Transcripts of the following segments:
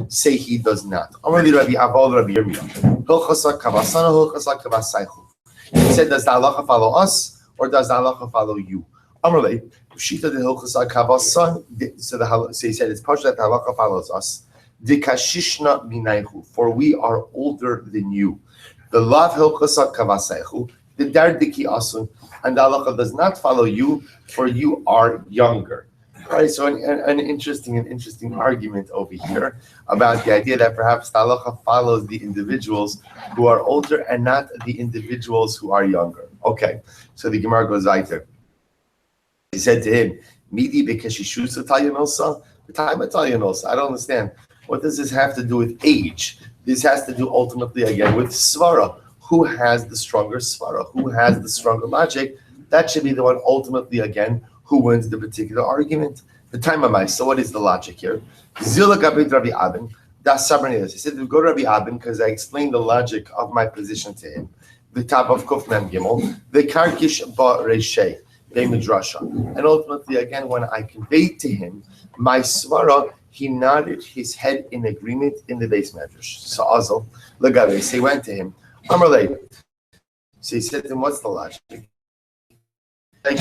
say he does not. He said, does the halacha follow us or does the halacha follow you? So he said it's partial that the halacha follows us. For we are older than you. The lav hilchasa kavaseichu, the dardiki asun, and the halacha does not follow you, for you are younger. Right, so an interesting argument over here about the idea that perhaps the halacha follows the individuals who are older and not the individuals who are younger. Okay, so the Gemara goes weiter. He said to him, "Midi bekeshishusa talyanosa, the time of talyanosa." I don't understand. What does this have to do with age? This has to do ultimately again with svara. Who has the stronger svara? Who has the stronger logic? That should be the one ultimately again who wins the particular argument. The time of my. So what is the logic here? Zila gabed Rabbi Abin. Das Sabarnias. He said to go to Rabbi Abin because I explained the logic of my position to him. The top of Kuf Mem Gimel. The Karkish Ba Reishei. They midrasha. And ultimately again when I conveyed to him my svara, he nodded his head in agreement in the base medrash. So Azal, Lagabe, so he went to him. Amarle. So he said to him, what's the logic? Like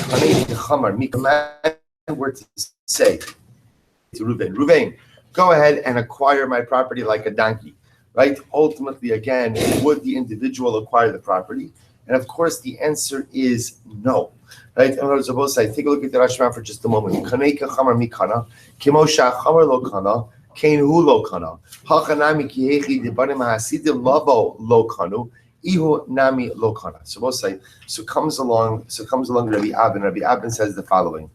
were to say to Reuven, go ahead and acquire my property like a donkey. Right? Ultimately, again, would the individual acquire the property? And of course, the answer is no. Right? And I was supposed to say, take a look at the Rashba for just a moment. Kaneka chamar mikana, kimosha chamar lo kana, kain hu lo kana. Hachanami kihechi debarim hasidim lavo lo kanu, ihu nami lo kana. Supposed to say, so comes along Rabbi Abin. Rabbi Abin says the following.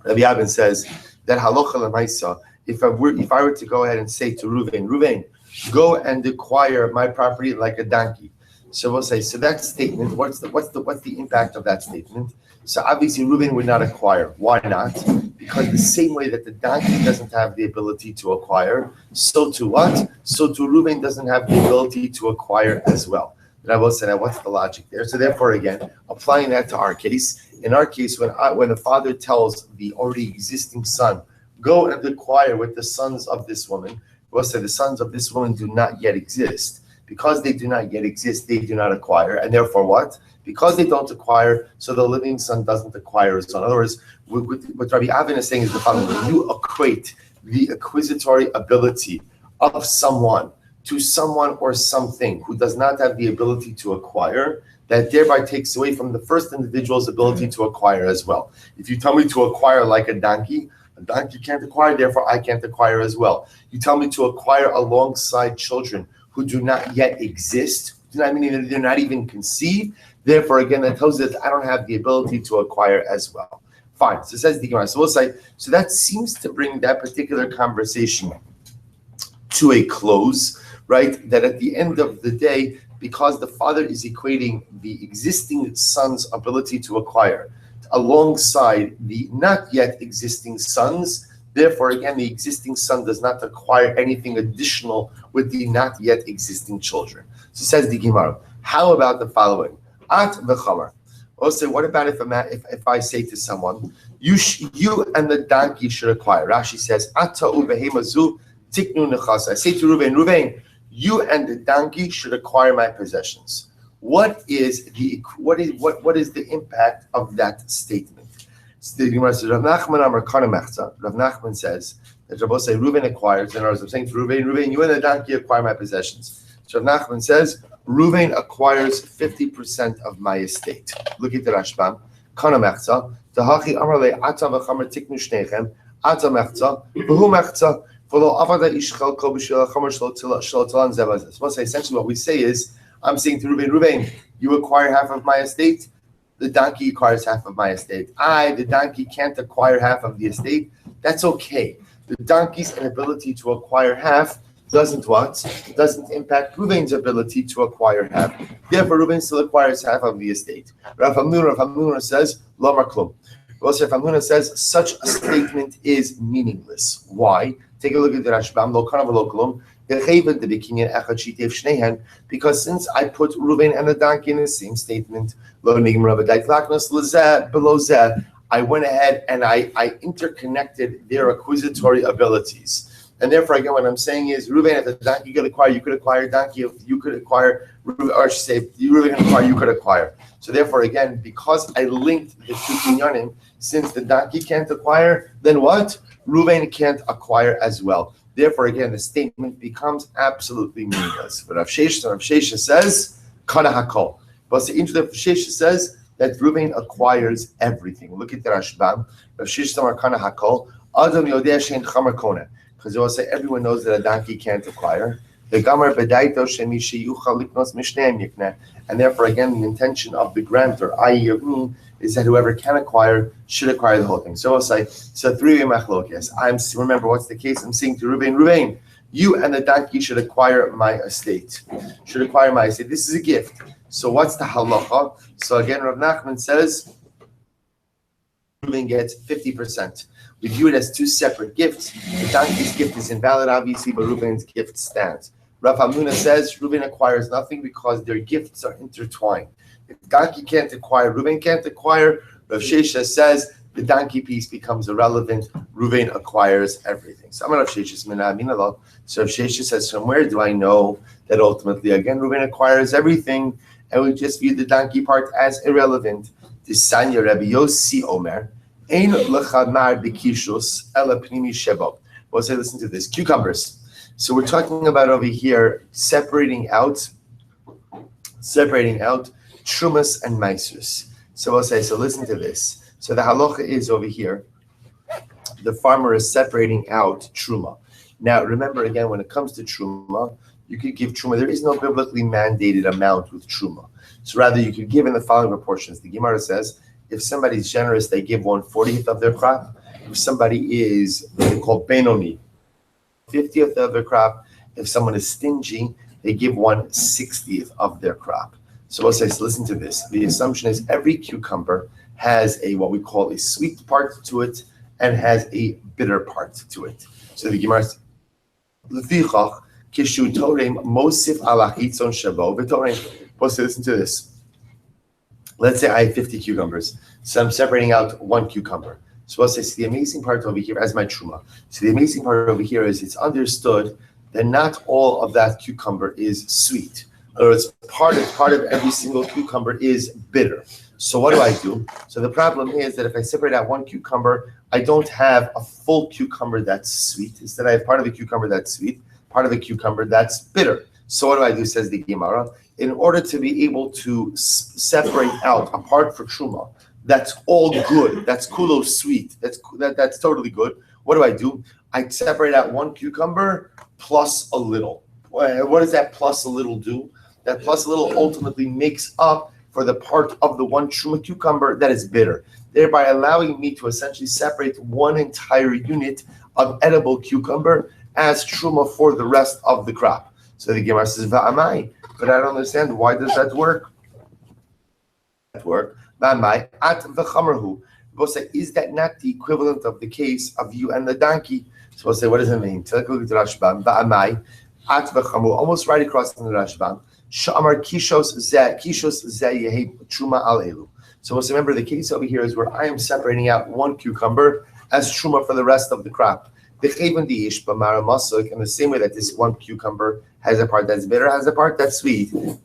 Rabbi Abin says that halacha lemaisa. If I were to go ahead and say to Reuven, go and acquire my property like a donkey. So we'll say, so that statement, what's the impact of that statement? So obviously Reuven would not acquire. Why not? Because the same way that the donkey doesn't have the ability to acquire, so to what? So to Reuven doesn't have the ability to acquire as well. And I will say, now what's the logic there? So therefore, again, applying that to our case, in our case, when the father tells the already existing son, go and acquire with the sons of this woman, we'll say the sons of this woman do not yet exist. Because they do not yet exist, they do not acquire. And therefore what? Because they don't acquire, so the living son doesn't acquire. So in other words, what Rabbi Avin is saying is the following. When you equate the acquisitory ability of someone to someone or something who does not have the ability to acquire, that thereby takes away from the first individual's ability to acquire as well. If you tell me to acquire like a donkey can't acquire, therefore I can't acquire as well. You tell me to acquire alongside children who do not yet exist, meaning they're not even conceived. Therefore, again, that tells us that I don't have the ability to acquire as well. Fine. So it says the Gemara. So we'll say, so that seems to bring that particular conversation to a close, right? That at the end of the day, because the father is equating the existing son's ability to acquire alongside the not yet existing sons, therefore, again, the existing son does not acquire anything additional with the not yet existing children. So says the Gemara, how about the following? At v'chamar. Also, what about if I say to someone, you and the donkey should acquire? Rashi says, Ata ubehemazu tiknu nechasa. I say to Reuven, you and the donkey should acquire my possessions. What is the impact of that statement? The Gemara says, Rav Nachman says that Rabbi say Reuven acquires, and I was saying to Reuven, you and the donkey acquire my possessions. So Rav Nachman says Reuven acquires 50% of my estate. Look at the Rashbam. Kana mechza, tahachi amar le ata v'chamer tiknu shnechem, ata mechza, v'hu mechza, v'lo avada ish chalko b'shel chamer shel talan zevazes. So essentially what we say is, I'm saying to Reuven, you acquire half of my estate, the donkey acquires half of my estate. The donkey can't acquire half of the estate. That's okay. The donkey's inability to acquire half doesn't impact Reuven's ability to acquire half. Therefore, Reuven still acquires half of the estate. Rav Hamnuna says, Lo Marklum. Rav Hamnuna says, such a statement is meaningless. Why? Take a look at the Rashbam, Lo Kana V'Lo Klum. Because since I put Reuven and the donkey in the same statement, I went ahead and I interconnected their acquisitory abilities. And therefore, again, what I'm saying is, Reuven, if the donkey you could acquire donkey. If you could acquire, or I should say, you really can acquire, you could acquire. So therefore, again, because I linked the two kinyanim, since the donkey can't acquire, then what? Reuven can't acquire as well. Therefore, again, the statement becomes absolutely meaningless. But Rav Shesha says, Kana Hakol. But the intro of Shesha says that Reuven acquires everything. Look at the Rashbam. Rav Shesha Kana Hakol. Adam Yodeh Shein Chamer Kona. Because they will say everyone knows that a donkey can't acquire. The Gamar Bedaito Shemishi Yuchal Liknos Mishneim Yikneh. And therefore, again, the intention of the grantor, i.e. Yavin, is that whoever can acquire should acquire the whole thing. So I'll say, so three machlokes. Remember what's the case? I'm saying to Reuven, you and the donkey should acquire my estate. This is a gift. So what's the halacha? So again, Rav Nachman says, Reuven gets 50%. We view it as two separate gifts. The donkey's gift is invalid, obviously, but Reuven's gift stands. Rav Hamnuna says Reuven acquires nothing because their gifts are intertwined. If the donkey can't acquire, Reuven can't acquire. Rav Shesha says the donkey piece becomes irrelevant. Reuven acquires everything. So Rav Shesha says, from where do I know that ultimately, again, Reuven acquires everything, and we just view the donkey part as irrelevant? Tisanya Rabbi Yossi Omer. Ein lechadmar b'kishus ela pnimi shebo. We'll say, listen to this. Cucumbers. So we're talking about over here separating out trumas and maisers. So we'll say, so listen to this. So the halacha is over here, the farmer is separating out truma. Now remember again, when it comes to truma, you could give truma. There is no biblically mandated amount with truma. So rather you could give in the following proportions. The Gemara says, if somebody's generous, they give 1/40th of their crop. If somebody is what they call benoni, 50th of their crop. If someone is stingy, they give 1/60th of their crop. So we'll say, so listen to this. The assumption is every cucumber has a what we call a sweet part to it and has a bitter part to it. So the Gemara says, "Lefichach kishu torem mosif ala chitzon shavo v'torem." We'll say, listen to this. Let's say I have 50 cucumbers. So I'm separating out one cucumber. So I'll say, the amazing part over here, as my truma. So the amazing part over here is it's understood that not all of that cucumber is sweet. In other words, part of every single cucumber is bitter. So what do? So the problem is that if I separate out one cucumber, I don't have a full cucumber that's sweet. Instead, I have part of the cucumber that's sweet, part of the cucumber that's bitter. So what do? Says the Gemara. In order to be able to separate out a part for truma that's all good, that's kulo sweet, that's totally good, what do? I separate out one cucumber plus a little. What does that plus a little do? That plus a little ultimately makes up for the part of the one truma cucumber that is bitter, thereby allowing me to essentially separate one entire unit of edible cucumber as truma for the rest of the crop. So the Gemara says, Va'amai. But I don't understand, why does that work? Va'amai at v'chamerhu. We'll say, is that not the equivalent of the case of you and the donkey? So we'll say, what does it mean? So let's look at the Rashbam. Va'amai at v'chamerhu. Almost right across in the Rashbam. Sha'amar kishos zeh yehi truma al elu. So we'll say, remember, the case over here is where I am separating out one cucumber as truma for the rest of the crop. In the same way that this one cucumber has a part that's bitter, has a part that's sweet. And what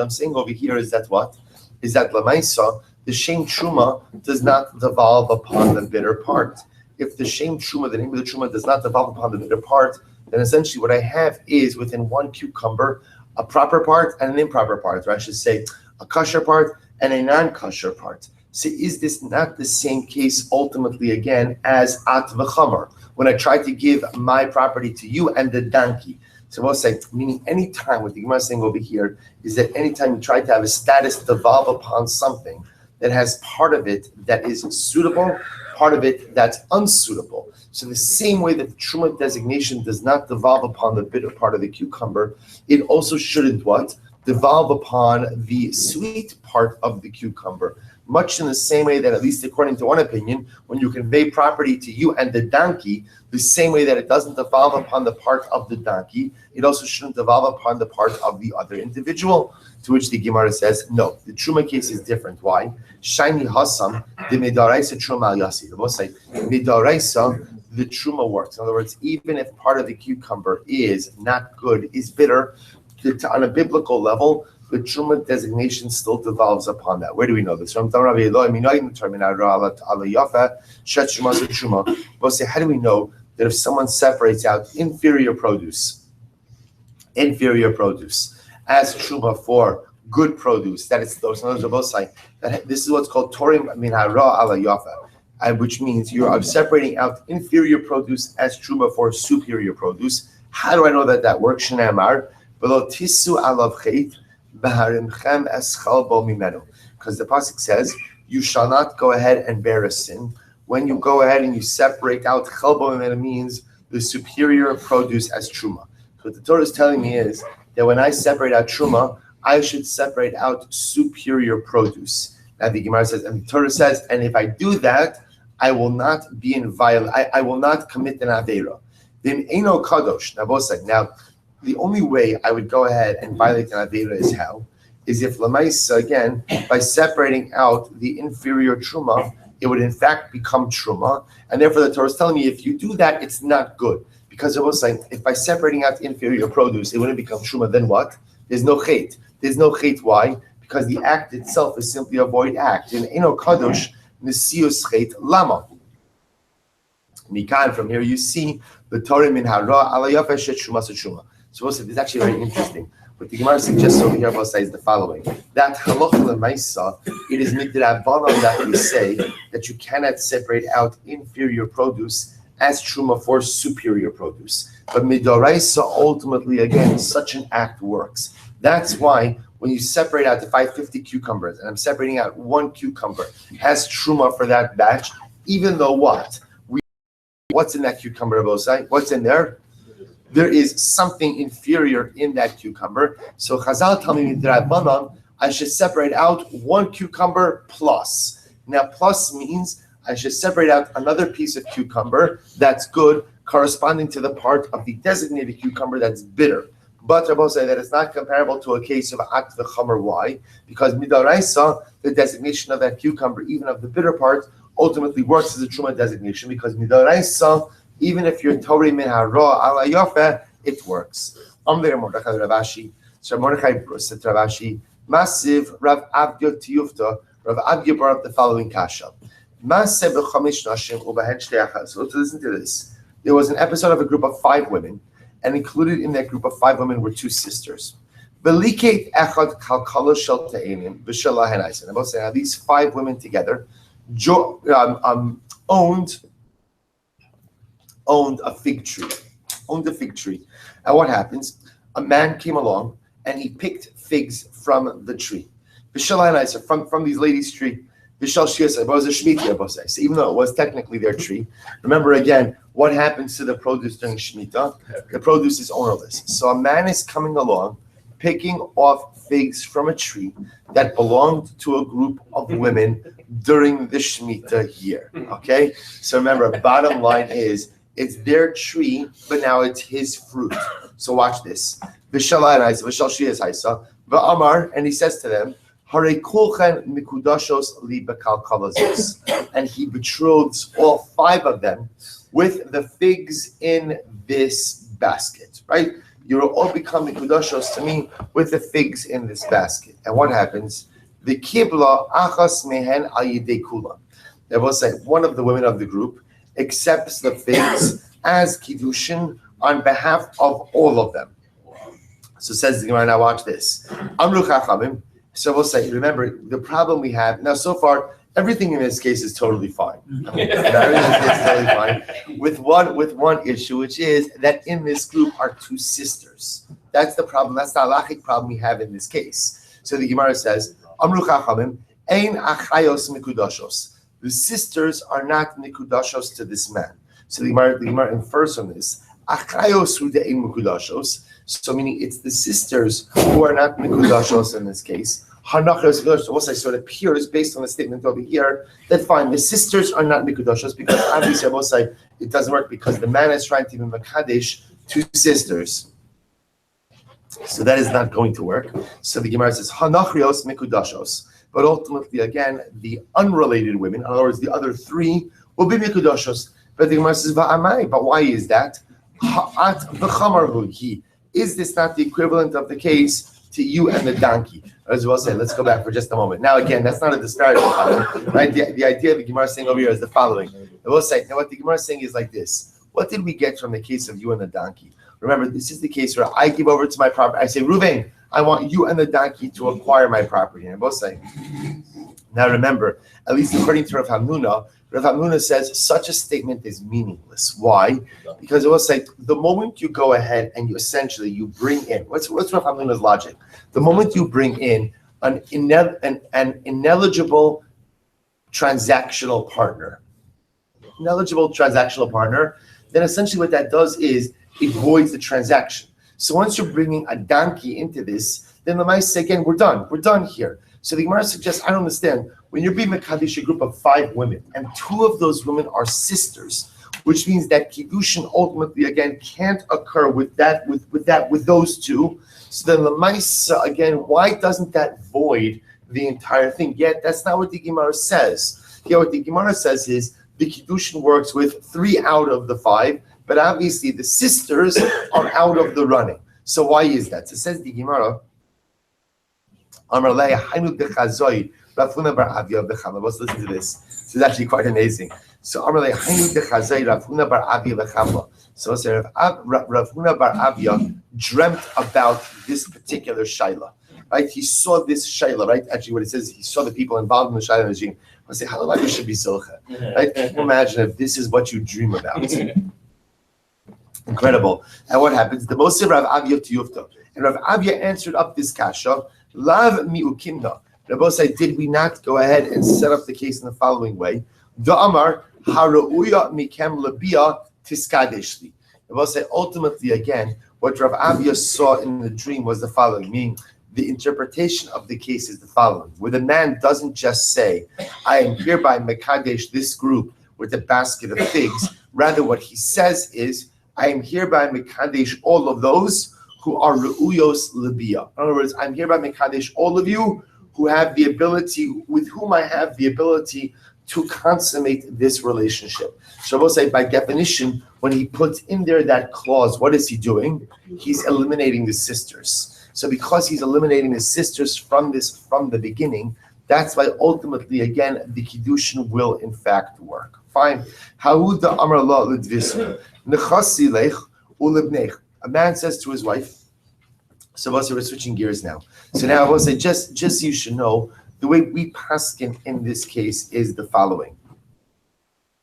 I'm saying over here is that what? Is that Lamaisa, the Shem Truma does not devolve upon the bitter part. If the Shem Truma, the name of the Truma, does not devolve upon the bitter part, then essentially what I have is within one cucumber, a proper part and an improper part, or I should say a kosher part and a non-kosher part. So is this not the same case ultimately again as at v'chamer, when I try to give my property to you and the donkey? So we'll say, meaning any time, what the Gemara is saying over here is that anytime you try to have a status devolve upon something that has part of it that is suitable, part of it that's unsuitable. So the same way that the truma designation does not devolve upon the bitter part of the cucumber, it also shouldn't what? devolve upon the sweet part of the cucumber, much in the same way that, at least according to one opinion, when you convey property to you and the donkey, the same way that it doesn't devolve upon the part of the donkey, it also shouldn't devolve upon the part of the other individual. To which the Gemara says, no, the Truma case is different. Why? Shiny Hassam, the Midaraisa Truma al Yasi. The most say, Midaraisa, the Truma works. In other words, even if part of the cucumber is not good, is bitter, on a biblical level, the Truma designation still devolves upon that. Where do we know this? From Rabbi Eloi, we'll say, how do we know that if someone separates out inferior produce as Truma for good produce, that it's those? In other words, that this is what's called Torim min hara ala yafa, which means you are separating out inferior produce as Truma for superior produce. How do I know that that works? Shnei V'lo tisu alav chet b'harimchem eschal bo mimenu. Because the pasuk says, you shall not go ahead and bear a sin. When you go ahead and you separate out chal bo mimenu means the superior produce as truma. So what the Torah is telling me is that when I separate out truma, I should separate out superior produce. Now the Gemara says, and the Torah says, and if I do that, I will not be in violation. I will not commit an avera. Then eno kadosh. Now, the only way I would go ahead and violate an avera is how? Is if lamaisa, again, by separating out the inferior truma, it would in fact become truma, and therefore the Torah is telling me if you do that, it's not good. Because it was like, if by separating out inferior produce, it wouldn't become truma, then what? There's no chait. There's no chait. Why? Because the act itself is simply a void act. In eno kadosh nesius chait lama. Mikan, from here you see the Torah min hara ala yafa shet truma truma. So this is actually very interesting. What the Gemara suggests over here is the following: that halacha lemaisa, it is midrabanan that we say that you cannot separate out inferior produce as truma for superior produce. But midoraisa, ultimately, again, such an act works. That's why when you separate out, if I have 50 cucumbers and I'm separating out one cucumber as truma for that batch, even though what's in that cucumber, Bosai? What's in there? There is something inferior in that cucumber. So Chazal tell me midrabanan, I should separate out one cucumber plus. Now plus means I should separate out another piece of cucumber that's good, corresponding to the part of the designated cucumber that's bitter. But Rabbi say that it's not comparable to a case of at v'chamer. Why? Because midaraisa, the designation of that cucumber, even of the bitter part, ultimately works as a truma designation. Because midaraisa, even if you're Torah min hara ala yafa, it works. Amr Mordechai Ravashi. So Mordechai said to Ravashi, massive Rav Avdia Tiyufta. Rav Avdia brought up the following kasha. So listen to this. There was an episode of a group of 5 women, and included in that group of 5 women were 2 sisters. And both say, now these 5 women together owned a fig tree. And what happens? A man came along and he picked figs from the tree. From these ladies' tree. It was a Shemitah, so even though it was technically their tree, remember again, what happens to the produce during Shemitah? The produce is ownerless. So a man is coming along, picking off figs from a tree that belonged to a group of women during the Shemitah year. Okay? So remember, bottom line is, it's their tree, but now it's his fruit. So watch this. And he says to them, and he betroths all 5 of them with the figs in this basket, right? You will all become mikudoshos to me with the figs in this basket. And what happens? The kibla achas mehen al yidei kula. That will say one of the women of the group accepts the figs as kiddushin on behalf of all of them. So says the Gemara. Now watch this. Amru chachamim. So we'll say, remember, the problem we have, now so far, everything in this case is totally fine. Everything in this case is totally fine. With one issue, which is that in this group are 2 sisters. That's the problem. That's the halachic problem we have in this case. So the Gemara says, Amru chachamim, ein achayos mikudashos. The sisters are not mikudashos to this man. So the Gemara infers from this, achayos hu de'ein mikudashos. So meaning it's the sisters who are not mikudashos in this case. Hanachos v'losh, so it appears based on the statement over here that fine, the sisters are not mikudashos because obviously it doesn't work because the man is trying to be makadesh two sisters. So that is not going to work. So the Gemara says hanachrios mikudashos. But ultimately, again, the unrelated women, in other words, the other three, will be mikudashos. But the Gemara says, va'amai. But why is that? Ha'at v'chamarhu hi. Is this not the equivalent of the case to you and the donkey? As well say, let's go back for just a moment. Now, again, that's not a disparagement, right? The idea of the Gemara saying over here is the following. I will say, now what the Gemara is saying is like this. What did we get from the case of you and the donkey? Remember, this is the case where I give over to my property. I say, Ruvain, I want you and the donkey to acquire my property. And I both say, now remember, at least according to Rav Hamnuna says such a statement is meaningless. Why? Because it will say the moment you go ahead and you bring in, what's Rav Hamnuna's logic? The moment you bring in an ineligible transactional partner, then essentially what that does is it voids the transaction. So once you're bringing a donkey into this, then the mice say again, we're done here. So the Gemara suggests, I don't understand, when you're being Mekadesh a group of 5 women, and 2 of those women are sisters, which means that Kiddushin ultimately again can't occur with those 2. So then the mice again, why doesn't that void the entire thing? Yet that's not what the Gemara says. Yeah, what the Gemara says is the Kiddushin works with 3 out of the 5. But obviously the sisters are out of the running. So why is that? So it says the Gemara, let's listen to this. This is actually quite amazing. So so Rav Huna bar Avia dreamt about this particular shaila. Right? He saw this shaila, right? Actually what it says, he saw the people involved in the shaila regime. I say, how long you should be silcha? Right? Can you imagine if this is what you dream about? Incredible. And what happens? The most of Rav Avia to Yufta. And Rav Avia answered up this kasha, Lav mi'ukinna. Rabbi said, did we not go ahead and set up the case in the following way? Da'amar hara'uya mikem labia tiskadeshli. Rabbi said, ultimately, again, what Rav Avia saw in the dream was the following, meaning the interpretation of the case is the following, where the man doesn't just say, I am hereby mekadesh this group with a basket of figs. Rather, what he says is, I am hereby mekadesh all of those who are re'uyos libia. In other words, I'm hereby mekadesh all of you who have the ability, with whom I have the ability to consummate this relationship. So I will say, by definition, when he puts in there that clause, what is he doing? He's eliminating the sisters. So because he's eliminating the sisters from the beginning, that's why ultimately, again, the Kiddushin will in fact work. Fine. Ha'uda amar la l'dvisu. Nechasi lech ulibnech. A man says to his wife, so we're switching gears now. So now I will say, just so you should know, the way we paskin in this case is the following.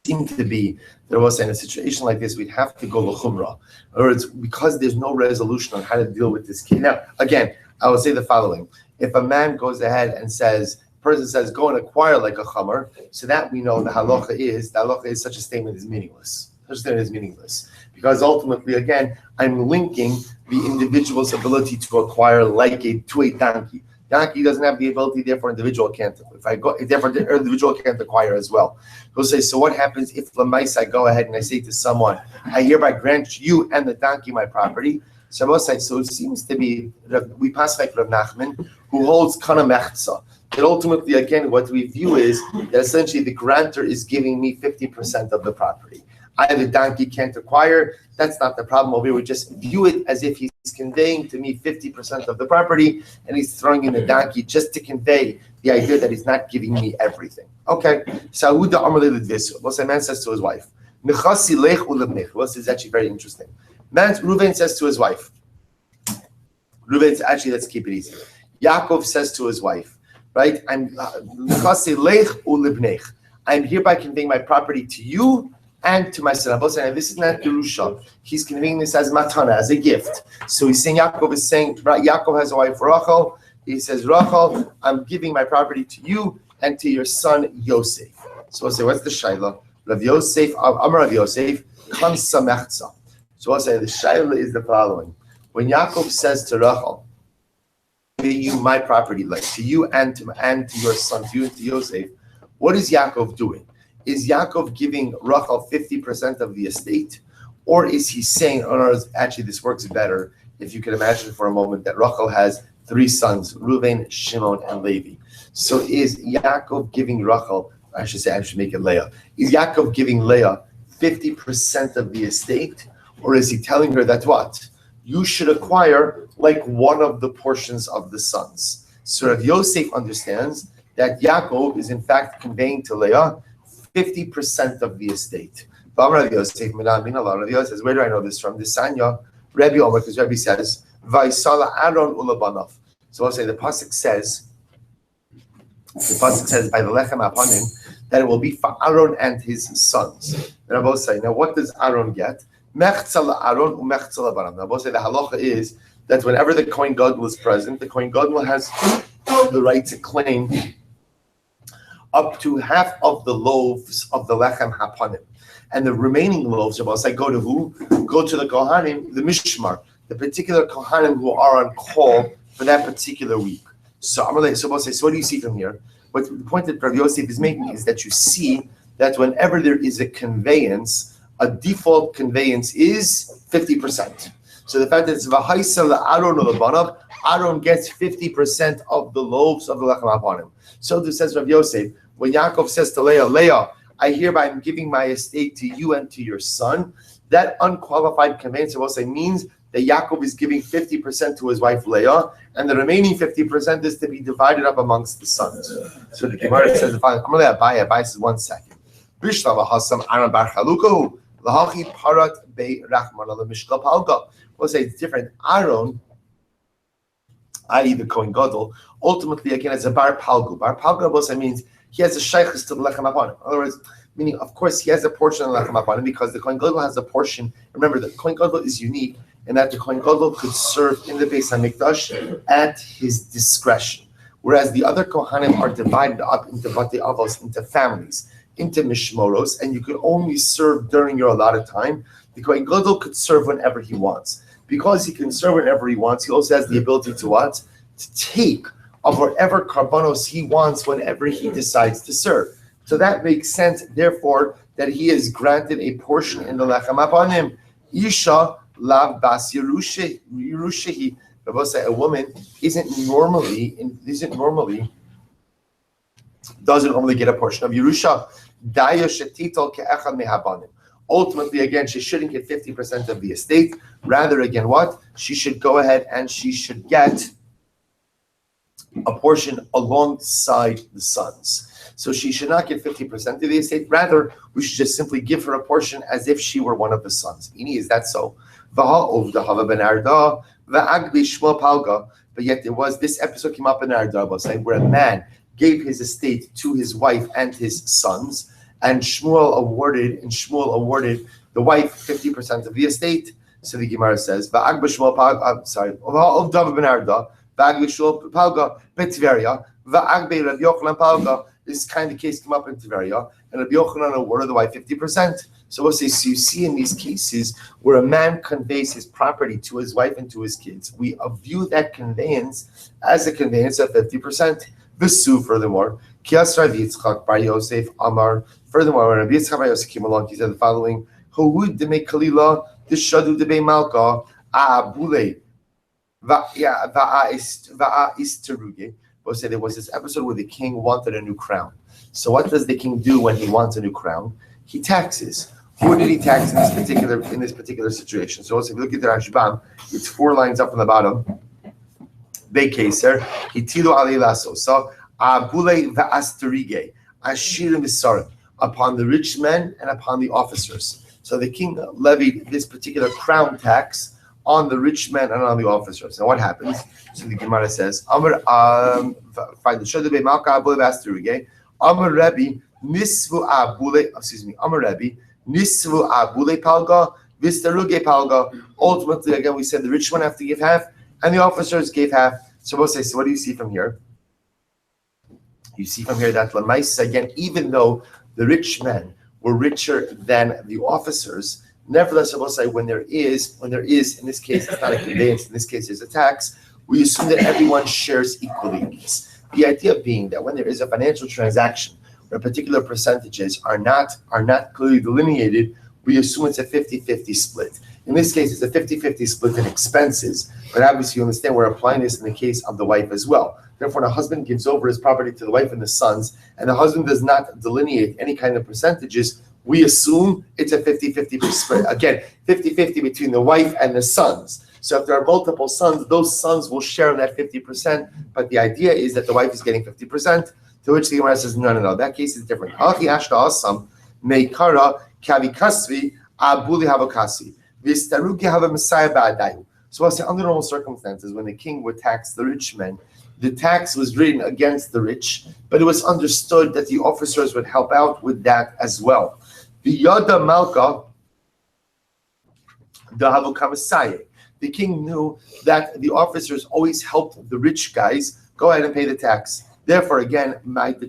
It seemed to be that I was saying in a situation like this, we'd have to go l'chumrah. In other words, because there's no resolution on how to deal with this case. Now, again, I will say the following. If a man goes ahead and says, person says, go and acquire like a chamar, so that we know the halacha is such a statement is meaningless. Such a statement is meaningless. Because ultimately, again, I'm linking the individual's ability to acquire to a donkey. Donkey doesn't have the ability, therefore individual can't. Therefore the individual can't acquire as well. He'll say, so what happens if Lamais I go ahead and I say to someone, I hereby grant you and the donkey my property? So it seems to be, we pass like Rav Nachman, who holds kana mechza. That ultimately, again, what we view is that essentially the grantor is giving me 50% of the property. I have a donkey, can't acquire. That's not the problem. We would just view it as if he's conveying to me 50% of the property, and he's throwing in the donkey just to convey the idea that he's not giving me everything. Okay. So what's the man says to his wife? This is actually very interesting. Reuven says to his wife. Actually, let's keep it easy. Yaakov says to his wife, right? I'm hereby conveying my property to you and to my son. And this is not Yerusha. He's conveying this as matana, as a gift. So he's saying, Yaakov has a wife, Rachel. He says, Rachel, I'm giving my property to you and to your son, Yosef. So we'll say, what's the shaila? Rav Yosef, Amar Rav Yosef, kan samechza. So we'll say, the shaila is the following. When Yaakov says to Rachel, "Give you my property, like to you and to your son, to you and to Yosef," what is Yaakov doing? Is Yaakov giving Rachel 50% of the estate, or is he saying, "Oh no, actually this works better"? If you can imagine for a moment that Rachel has 3 sons, Reuven, Shimon, and Levi. So is Yaakov giving Rachel? I should make it Leah. Is Yaakov giving Leah 50% of the estate, or is he telling her that what? You should acquire like one of the portions of the sons. So Rav Yosef understands that Yaakov is in fact conveying to Leah 50% of the estate. Rav Yosef says, where do I know this from? The Sanya, Rabbi Omer, because Rabbi says, Vaisala Aaron ulabanav. So I'll say the pasuk says by the lechem apanim that it will be for Aaron and his sons. And I both say, now what does Aaron get? Mechtzal Aaron umechtzal abanam. Now both say the halacha is that whenever the Kohen Gadol is present, the Kohen Gadol has the right to claim up to half of the loaves of the lechem hapanim. And the remaining loaves, I'll say, go to who? Go to the Kohanim, the Mishmar, the particular Kohanim who are on call for that particular week. So what do you see from here? What the point that Rav Yosef is making is that you see that whenever there is a conveyance, a default conveyance is 50%. So the fact that it's v'haisa la'aron ulabanav, Aaron gets 50% of the loaves of the lechem hapanim. So this says Rav Yosef, when Yaakov says to Leah, Leah, I hereby am giving my estate to you and to your son, that unqualified conveyance will say means that Yaakov is giving 50% to his wife Leah, and the remaining 50% is to be divided up amongst the sons. So the Gemara says the following. I'm going to let Abai says 1 second. We'll say it's different. Aaron, i.e. the Kohen Gadol, ultimately again as a bar palgu. Bar palgu also means he has a shaykhus to the lechem hapanim. In other words, meaning of course he has a portion of the lechem hapanim because the Kohen Gadol has a portion. Remember, the Kohen Gadol is unique in that the Kohen Gadol could serve in the Beis Hamikdash at his discretion, whereas the other Kohanim are divided up into Batei Avos, into families, into Mishmoros, and you could only serve during your allotted time. The Kohen Gadol could serve whenever he wants. Because he can serve whenever he wants, he also has the ability to what? To take of whatever karbanos he wants whenever he decides to serve. So that makes sense, therefore, that he is granted a portion in the lechem hapanim. Isha lav bas yerushahi. A woman doesn't normally get a portion of Yerusha. Daya shetitol ke'echad mehabanim. Ultimately, again, she shouldn't get 50% of the estate. Rather, again, what? She should go ahead and she should get a portion alongside the sons. So she should not get 50% of the estate. Rather, we should just simply give her a portion as if she were one of the sons. Ini, is that so? But yet there was, this episode came up in Arda, where a man gave his estate to his wife and his sons, and Shmuel awarded the wife 50% of the estate. So the Gemara says, this kind of case came up in Tveria, and Rabbi Yochanan awarded the wife 50%. So we'll say, so you see in these cases where a man conveys his property to his wife and to his kids, we view that conveyance as a conveyance of 50%. V'su, furthermore, Kias Rav Yitzchak bar Yosef Amar. Furthermore, when Rabbi Yitzchak bar Yosef came along, he said the following: Howud demei kalila, deshadu demei malka, aabule, va'aisteruge. We'll say there was this episode where the king wanted a new crown. So what does the king do when he wants a new crown? He taxes. Who did he tax in this particular situation? So if you look at the Rashbam, it's 4 lines up on the bottom. Bekeser, hitilu alei laso. So abule va'asterige, ashir misarim, upon the rich men and upon the officers. So the king levied this particular crown tax on the rich men and on the officers. Now what happens? So the Gemara says, Amar find the Shodabe Malka Abule va'asterige, Amar Rebbe nisvu abule. Amar Rebbe nisvu abule palga vistaruge palga. Ultimately, again, we said the rich men have to give half, and the officers gave half. So we'll say, so what do you see from here? You see from here that Lamais, again, even though the rich men were richer than the officers, Nevertheless, I will say when there is, in this case, it's not a conveyance, in this case, there's a tax, we assume that everyone shares equally in this. The idea being that when there is a financial transaction where particular percentages are not clearly delineated, we assume it's a 50-50 split. In this case, it's a 50-50 split in expenses, but obviously you understand we're applying this in the case of the wife as well. Therefore, the husband gives over his property to the wife and the sons, and the husband does not delineate any kind of percentages, we assume it's a 50-50 split. Again, 50-50 between the wife and the sons. So if there are multiple sons, those sons will share in that 50%, but the idea is that the wife is getting 50%, to which the Gemara says, no, that case is different. So I'll say under normal circumstances, when the king would tax the rich men, the tax was written against the rich, but it was understood that the officers would help out with that as well. The Yada Malka, the king knew that the officers always helped the rich guys go ahead and pay the tax. Therefore, again, therefore,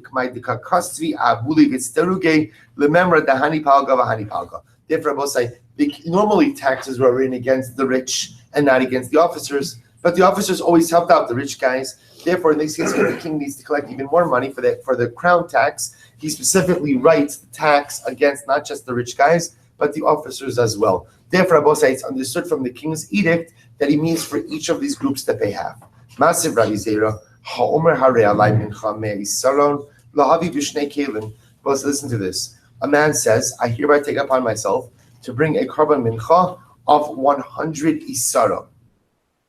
I will say, normally taxes were written against the rich and not against the officers, but the officers always helped out the rich guys. Therefore, in this case, when the king needs to collect even more money for the crown tax, he specifically writes the tax against not just the rich guys, but the officers as well. Therefore, I will say it's understood from the king's edict that he means for each of these groups to pay half. Massive Rabbi Zera, well, listen to this. A man says, I hereby take upon myself to bring a korban mincha of 100 isara.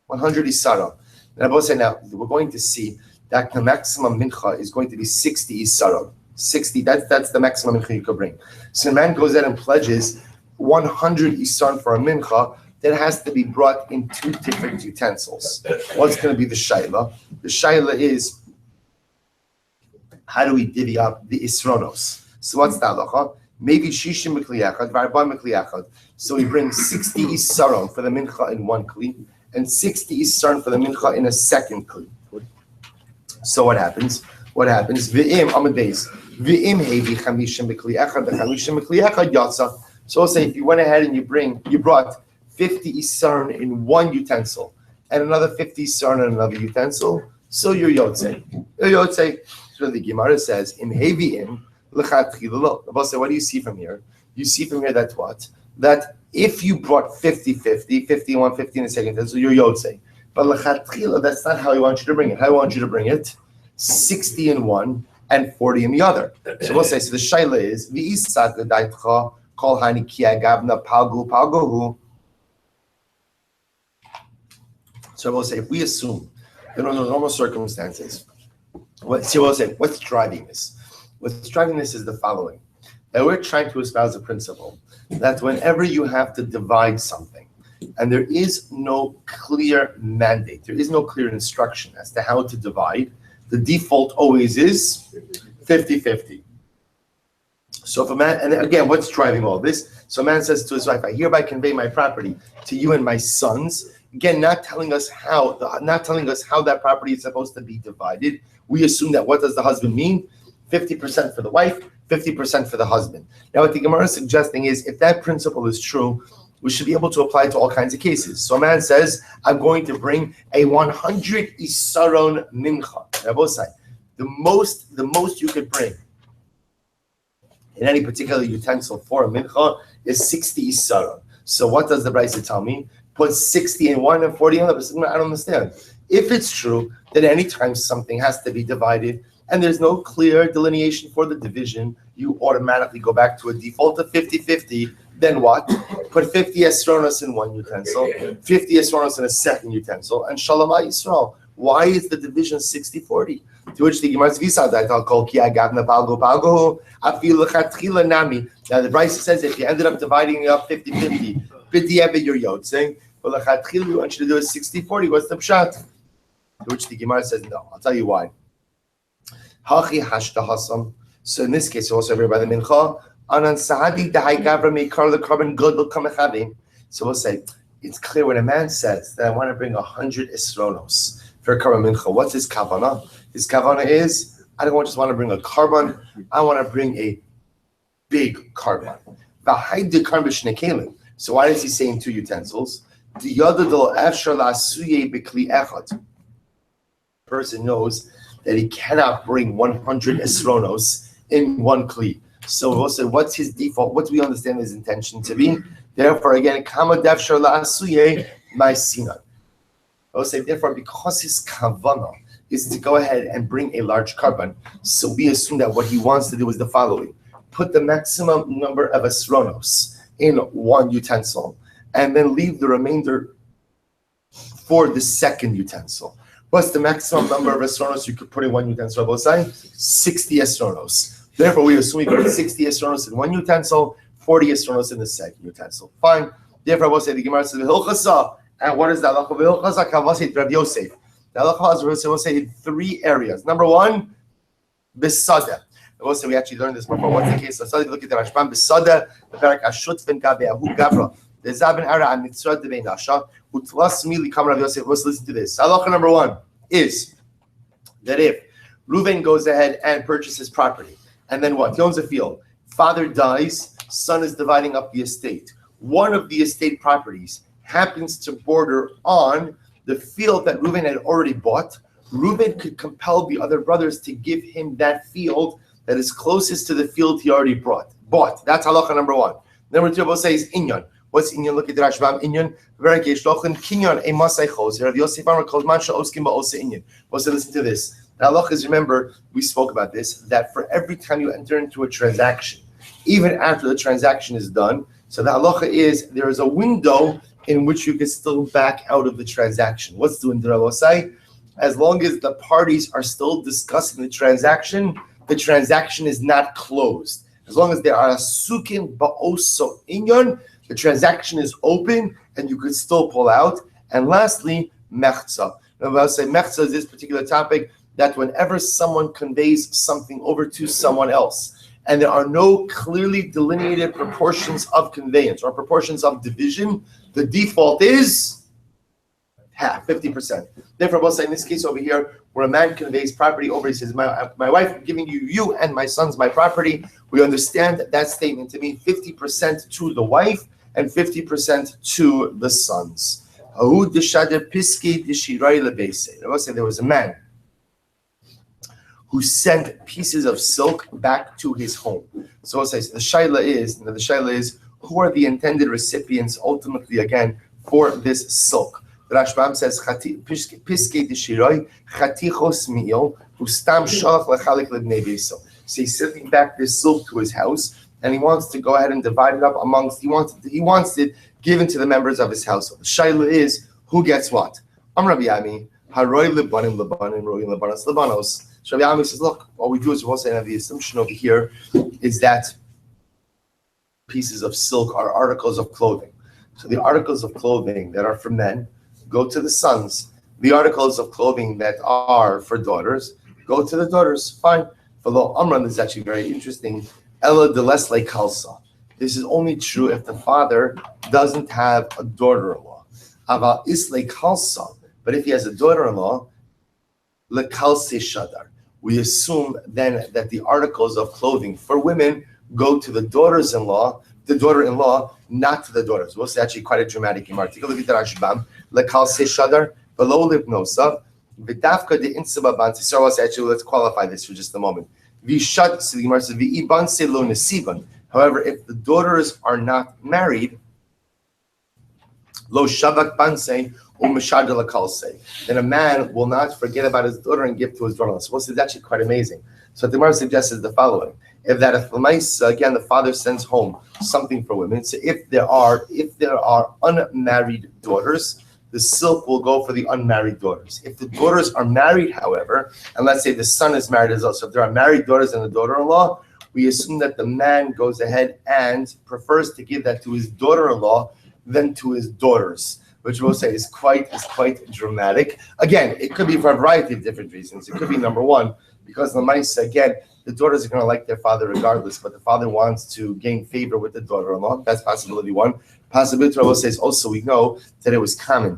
100 isara. And I will say now, we're going to see that the maximum mincha is going to be 60 isara. 60, that's the maximum mincha you could bring. So the man goes out and pledges 100 isar for a mincha that has to be brought in two different utensils. What's going to be the shaila? The shaila is, how do we divvy up the isronos? So what's the halacha? Maybe shishim mekli varba mekli. So we bring 60 isaron for the mincha in one kli, and 60 isaron for the mincha in a second kli. So what happens? V'im amadeis. V'im hevi chamishim mekli echad v'chamishim mekli echad yatsa. So we'll say if you went ahead and you brought 50 isaron in one utensil and another 50 isaron in another utensil, so you're yotzei. So the Gemara says, Im hevi'im l'chatchila lo. What do you see from here? You see from here that what? That if you brought 50-50, 50 in one, 50 in the second utensil, you're yotzei. But l'chatchila, that's not how I want you to bring it. How I want you to bring it? 60 in one and 40 in the other. So we'll say, so the shaila is, v'isat l'daitcha kol hani ki agavna palgu. So we'll say, if we assume that under normal circumstances, what's driving this? What's driving this is the following. That we're trying to espouse a principle that whenever you have to divide something, and there is no clear mandate, there is no clear instruction as to how to divide, the default always is 50-50. So if a man, and again, what's driving all this? So a man says to his wife, I hereby convey my property to you and my sons. Again, not telling us how that property is supposed to be divided. We assume that what does the husband mean? 50% for the wife, 50% for the husband. Now, what the Gemara is suggesting is, if that principle is true, we should be able to apply it to all kinds of cases. So a man says, I'm going to bring a 100 isaron mincha. Now, both sides. The most you could bring in any particular utensil for a mincha is 60 isaron. So what does the Brisa tell me? Put 60 in one and 40 in the other. I don't understand. If it's true that anytime something has to be divided and there's no clear delineation for the division, you automatically go back to a default of 50-50. Then what? Put 50 esronos in one utensil, 50 esronos in a second utensil, and shalom Yisrael. Why is the division 60-40? To which the Gemara says, Now the Brisa says if you ended up dividing it up 50-50, b'di'eved you're yotzing. But lechatchila we want you to do it 60-40. What's the pshat? To which the Gemara says no. I'll tell you why. Hachi hashta hasam. So in this case, also over by the mincha. Anan sahadi dahai gavra meikar lekarban godel kamechavim. So we'll say it's clear when a man says that I want to bring 100 esronos for a karban mincha. What's his kavana? His kavana is I don't just want to bring a karban. I want to bring a big karban. V'hai de karban b'shnei kelim. So why does he say in 2 utensils? The person knows that he cannot bring 100 esronos in one kli. So we'll say, what's his default? What do we understand his intention to be? Therefore, again, kama defshar la'asuye my sinan. I will say, therefore, because his kavana is to go ahead and bring a large carbon, so we assume that what he wants to do is the following: put the maximum number of esronos in one utensil, and then leave the remainder for the second utensil. What's the maximum number of esronos you could put in one utensil? Both sides? 60 esronos. Therefore, we assume we put 60 esronos in one utensil, 40 esronos in the second utensil. Fine. Therefore, we'll say the Gemara says v'hilchasa. And what is the halacha v'hilchasa? Kavasit Rav Yosef. The halacha will say in 3 areas. Number 1, besada. We'll say we actually learned this before. What's the case? Let's look at the Rashbam. Besada, the parak ashut ben gabeahu gavra. The zaben ara an mitzvah de beinasha. Utlas mili kam Rav Yosef. Let's listen to this. Halacha number 1 is that if Reuven goes ahead and purchases property, and then what? He owns a field. Father dies, son is dividing up the estate. One of the estate properties happens to border on the field that Reuven had already bought. Reuven could compel the other brothers to give him that field that is closest to the field he already bought. That's halacha number 1. Number 2, we'll say is inyan. What's inyan? Look at the Rashbam. Inyan. Kinyan a masay chos. Rav Yosef Amar kol man she'oskim ba'oseh inyan. We'll say, listen to this. The halacha is, remember, we spoke about this, that for every time you enter into a transaction, even after the transaction is done, so the halacha is there is a window in which you can still back out of the transaction. What's the window, Rabosai? As long as the parties are still discussing the transaction is not closed. As long as there are sukin ba'oso inyon, the transaction is open and you could still pull out. And lastly, mechza. Rabosai, mechza is this particular topic that whenever someone conveys something over to someone else, and there are no clearly delineated proportions of conveyance or proportions of division, the default is half, 50%. Therefore, both in this case over here, where a man conveys property over, he says, my wife, I'm giving you and my sons my property. We understand that statement to mean 50% to the wife and 50% to the sons. I will say there was a man who sent pieces of silk back to his home. So it says the shaila is, who are the intended recipients ultimately again for this silk? The Rashbam says piskei deshiroi chatichos mi'il ustam shalach lechalik lebnei beiso. So he's sending back this silk to his house, and he wants to go ahead and divide it up amongst. He wants it given to the members of his household. The shaila is who gets what? Rabbi Yami haroi lebanim lebanim roi lebanos lebanos. So Rabbi Yami says, look, what we do is we'll also have the assumption over here is that pieces of silk are articles of clothing. So the articles of clothing that are for men go to the sons. The articles of clothing that are for daughters go to the daughters. Fine. For Lo Amran, this is actually very interesting. Ella de Lesle Kalsa. This is only true if the father doesn't have a daughter-in-law. Aval Isle Kalsa. But if he has a daughter-in-law, Le Kalse Shadar. We assume then that the articles of clothing for women go to the daughter-in-law, not to the daughters. We'll say actually quite a dramatic remark. Take a look at the Rashbam. Lekal se shadar below lipnosav v'dafka de insababan. So actually, let's qualify this for just a moment. V'shad so the Gemara says v'iban se lo nesiban. However, if the daughters are not married, lo shavak banse umeshad lekalse, then a man will not forget about his daughter and give to his daughter. So we'll say that's actually quite amazing. So the Gemara suggests is the following. If that again the father sends home something for women, so if there are unmarried daughters, the silk will go for the unmarried daughters. If the daughters are married, however, and let's say the son is married as well, so if there are married daughters and a daughter-in-law, we assume that the man goes ahead and prefers to give that to his daughter-in-law than to his daughters, which we'll say is quite dramatic. Again, it could be for a variety of different reasons. It could be number one, because the mice, again, the daughters are going to like their father regardless, but the father wants to gain favor with the daughter-in-law. That's possibility one. Possibility Rabbi says also we know that it was common.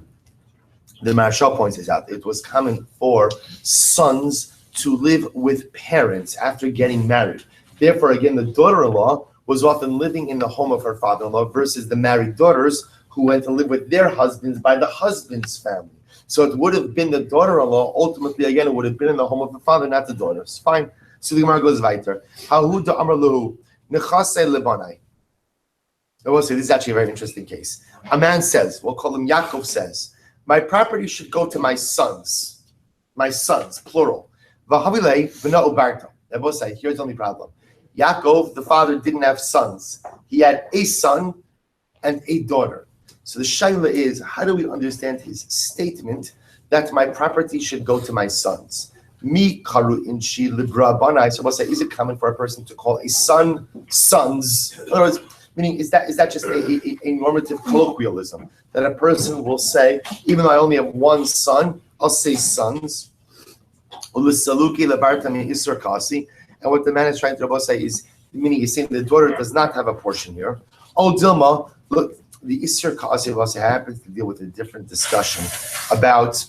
The Marshal points this out. It was common for sons to live with parents after getting married. Therefore, again, the daughter-in-law was often living in the home of her father-in-law versus the married daughters who went to live with their husbands by the husband's family. So it would have been the daughter-in-law. Ultimately, again, it would have been in the home of the father, not the daughters. Fine. So the Gemara goes weiter. Hahu da amar lahu nechase lebanai. I will say this is actually a very interesting case. A man says, we'll call him Yaakov says, my property should go to my sons, plural. V'havilei v'na ubarta. I will say, here's the only problem. Yaakov, the father, didn't have sons. He had a son and a daughter. So the shaila is, how do we understand his statement that my property should go to my sons? Mi karu inshi libra banai. So we'll say, is it common for a person to call a son sons? In other words, meaning, is that just a normative colloquialism that a person will say, even though I only have one son, I'll say sons. And what the man is trying to say is, meaning he's saying the daughter does not have a portion here. Oh, Dilma, look, the Isser Kasi happens to deal with a different discussion about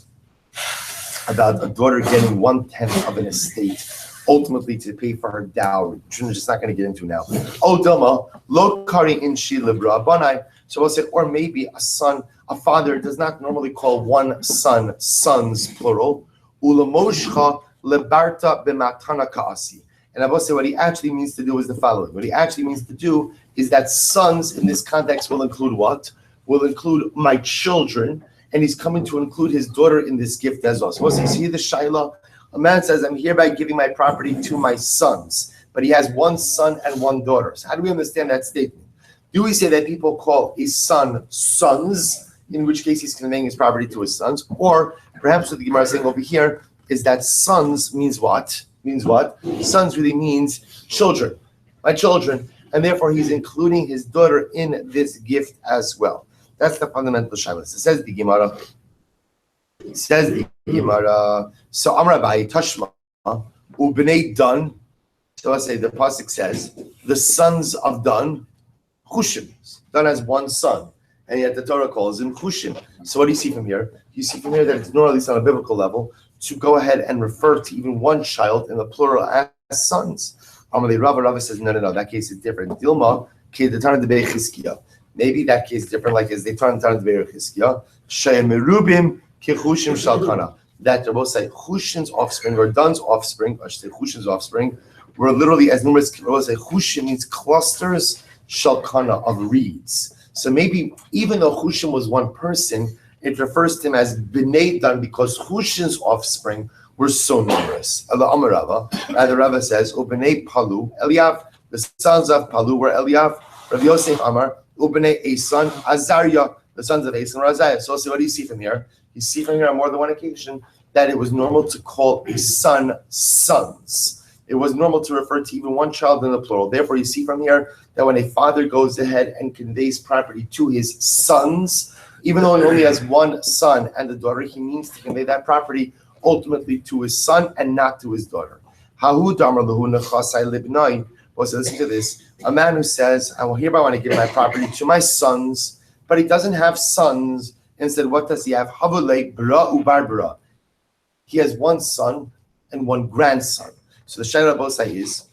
a daughter getting 1/10 of an estate, ultimately to pay for her dowry, which we're just not going to get into now. Oh, Dilma, lo kari inshi libra banai. So we'll say, or maybe a father does not normally call one son sons, plural. Ulamoshcha lebarta b'matana kaasi. And I will say what he actually means to do is the following. What he actually means to do is that sons in this context will include what? Will include my children, and he's coming to include his daughter in this gift as well. So we'll see the shaila. A man says, I'm hereby giving my property to my sons, but he has one son and one daughter. So how do we understand that statement? Do we say that people call a son sons, in which case he's conveying his property to his sons? Or perhaps what the Gemara is saying over here is that sons means what? Sons really means children, my children, and therefore he's including his daughter in this gift as well. That's the fundamental shaila. It says the Gemara. So Amar Abaye Tashma Ubnei Dan. So I say the pasuk says the sons of Dan, Chushim. Dan has one son, and yet the Torah calls him Chushim. So what do you see from here? You see from here that it's not, at least on a biblical level, to go ahead and refer to even one child in the plural as sons. Amalei Rava says no, that case is different. Dilma Kedetan de Bechizkiah. Maybe that case is different, like as they turn to Bechizkiah. Shemerubim Kechushim Shalkana. That they both say Chushim's offspring or Dan's offspring, I should say Chushim's offspring, were literally as numerous. Say Chushim means clusters Shalkana of reeds. So maybe even though Chushim was one person, it refers to him as B'nai Dan because Chushim's offspring were so numerous. Allah Amar Rava, the Rava says, Ubnei Palu, Eliav, the sons of Palu were Eliav, Rav Yosef Amar, Ubnei Esan, Azariah, the sons of Esan were Azariah. So what do you see from here? You see from here on more than one occasion that it was normal to call a son sons. It was normal to refer to even one child in the plural. Therefore, you see from here that when a father goes ahead and conveys property to his sons, even though he only has one son and a daughter, he means to convey that property ultimately to his son and not to his daughter. Hahu damar lahu nechasai libnai. Well, so listen to this. A man who says, I will hereby want to give my property to my sons, but he doesn't have sons. Instead, what does he have? Havulei bra ubar bra. He has one son and one grandson. So the shaila bosa is,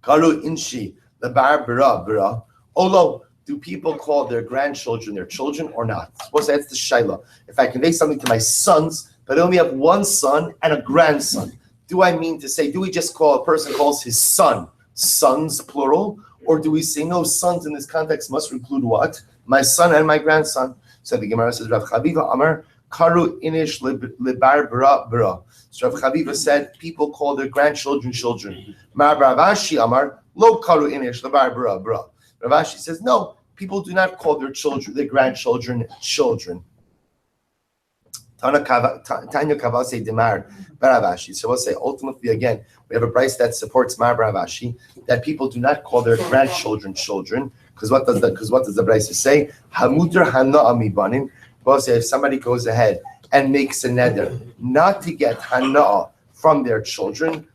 Karu inshi lebar bra bra. Olo. Do people call their grandchildren their children or not? Suppose that's the shaila. If I convey something to my sons, but I only have one son and a grandson, do I mean to say, do we just call a person calls his son sons, plural? Or do we say, no, sons in this context must include what? My son and my grandson. So the Gemara says, Rav Chaviva Amar, Karu inish libar bra bra. So Rav Chaviva said, people call their grandchildren children. Mar Ravashi Amar, lo karu inish libar bra bra. Rav Ashi says, no, people do not call their children, their grandchildren, children. Tanya Kavase Demar Baravashi. So we'll say, ultimately, again, we have a price that supports Mar Baravashi, that people do not call their grandchildren children. Because what does the price say? Hamuter Hana Amibanim. We'll say, if somebody goes ahead and makes a neder not to get Hana from their children,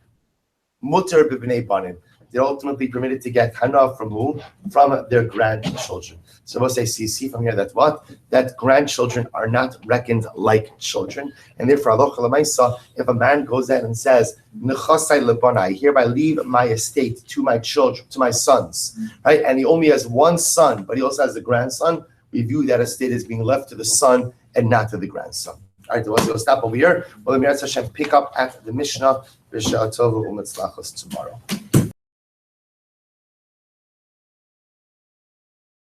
Muter Bibnei Banim. They're ultimately permitted to get hana from who? From their grandchildren. So we'll say, see from here that what? That grandchildren are not reckoned like children. And therefore, halacha l'maisa, if a man goes out and says, Nechasai lebonai, I hereby leave my estate to my children, to my sons, right? And he only has one son, but he also has a grandson. We view that estate as being left to the son and not to the grandson. All right, we'll stop over here. We'll pick up at the Mishnah, B'Sha'ah Tova U'Mitzlachos tomorrow.